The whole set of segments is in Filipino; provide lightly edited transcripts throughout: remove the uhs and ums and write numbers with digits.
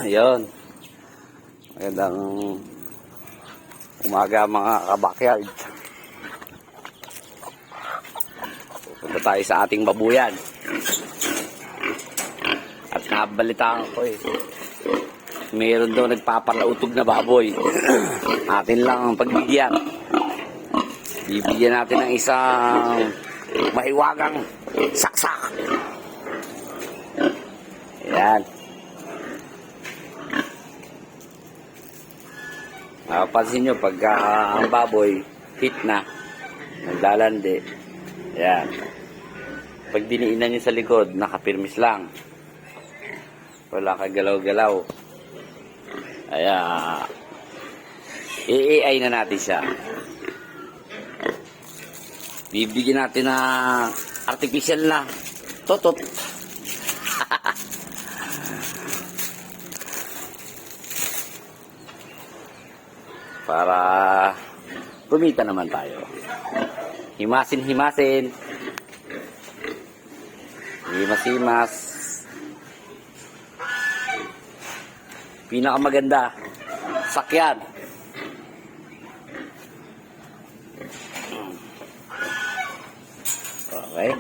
Ayun. Magandang umaga mga kabakyard. Pupunta tayo sa ating babuyan. At nabalitaan ko meron daw nagpapalautog na baboy. Atin lang ang pagbigyan. Bibigyan natin ng isang mahiwagang saksak. Ayan. Napansin nyo pagka ang baboy hit na, naglalandi. Ayan. Pag diniinan nyo sa likod, nakapirmis lang. Wala kagalaw-galaw. Ayan. I-AI na natin siya. Bibigyan natin na artificial na totot. Para kumita naman tayo. Himasin-himasin. Himas-himas. Pinakamaganda, sakyan. Okay.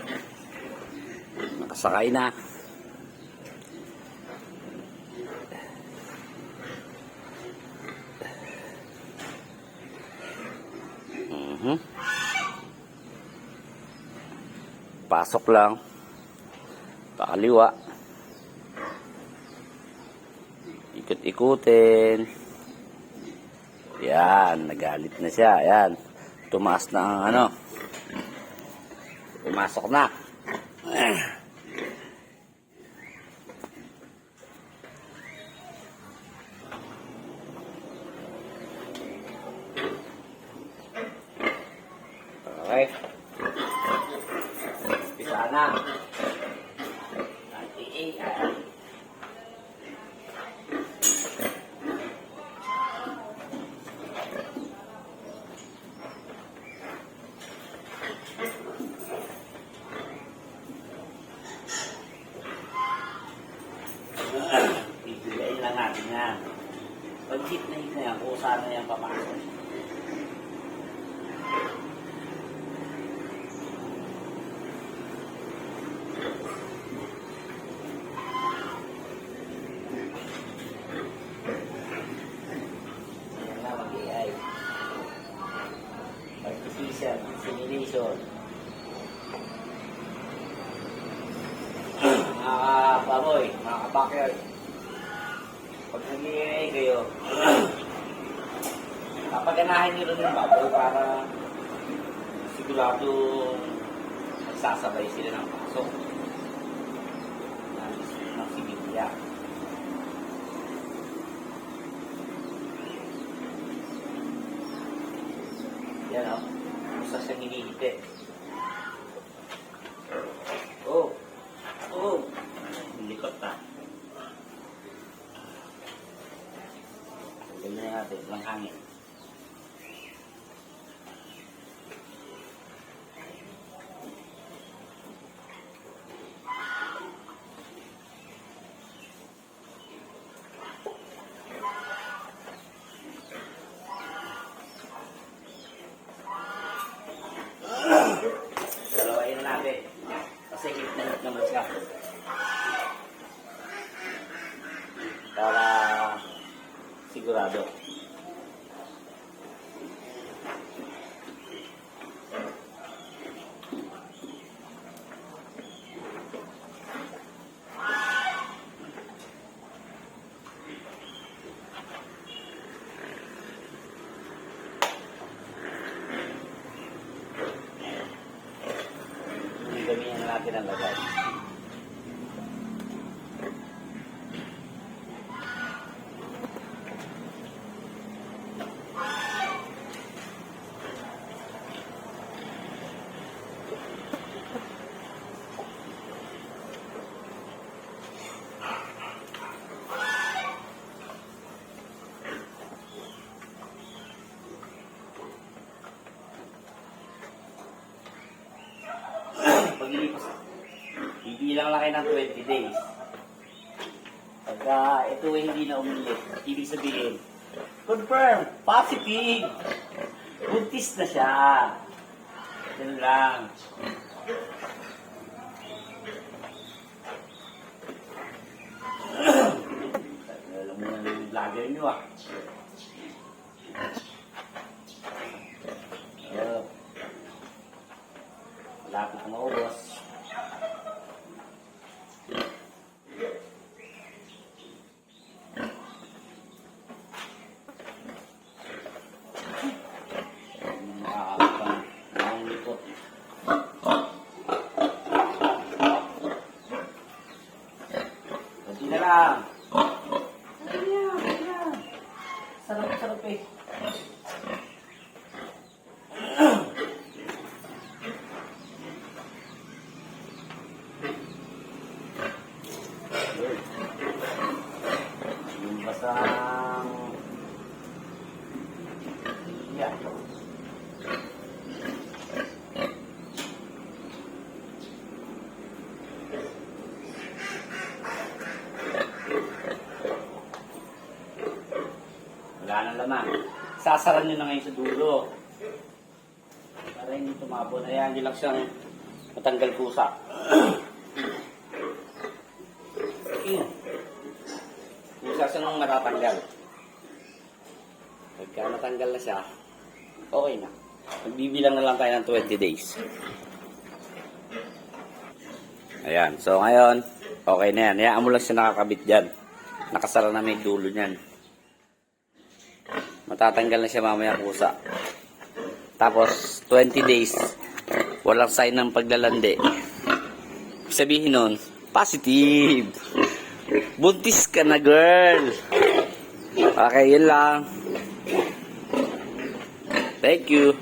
Nakasakay na. Pasok lang. Pakaliwa. Ikot-ikutin. Yan, nagalit na siya. Yan. Tumaas na ang ano. Pumasok na. Okay. Pisa na. Bibigyan lang natin yan. Pag hit na yan, kusa na yan papasok. Yan na mag-AI. Artificial insemination. Mga baboy, mga kabakyard. Pag nag-iingay kayo, papaganahin nyo rin yung baboy para sigurado nagsasabay sila ng pasok ng similya. Yan o, kumusta siyang hinihiti. Likot na. Ganyan natin, lang hangin. Dalawain na natin. Kasi hit na hit naman siya. Para sigurado. Gamihan na natin ang lagay. Paglilipas, bibilang lang kayo ng 20 days. Pag Pagka ito ay hindi na umilit, ibig sabihin, confirm, positive. Buntis na siya. Yan lang. Alam mo na yung vlogger nyo ah. Malapit na maubos. Kunti na lang. Ayan. Sarap eh. Yung basang... Yan. Wala nang laman. Sasaran nyo na ngayon sa dulo. Para hindi tumabon. Ayan, hindi lang siyang matanggal pusa. Pusa siyang matatanggal. Pagka natanggal na siya, okay na. Magbibilang na lang tayo ng 20 days. Ayan. So, ngayon, okay na yan. Hayaan mo lang siya nakakabit dyan. Nakasara na may dulo niyan. Matatanggal na siya mamaya pusa. Tapos, 20 days, walang sign ng paglalandi. Sabihin nun, positive. Buntis ka na, girl. Okay, yun lang. Thank you.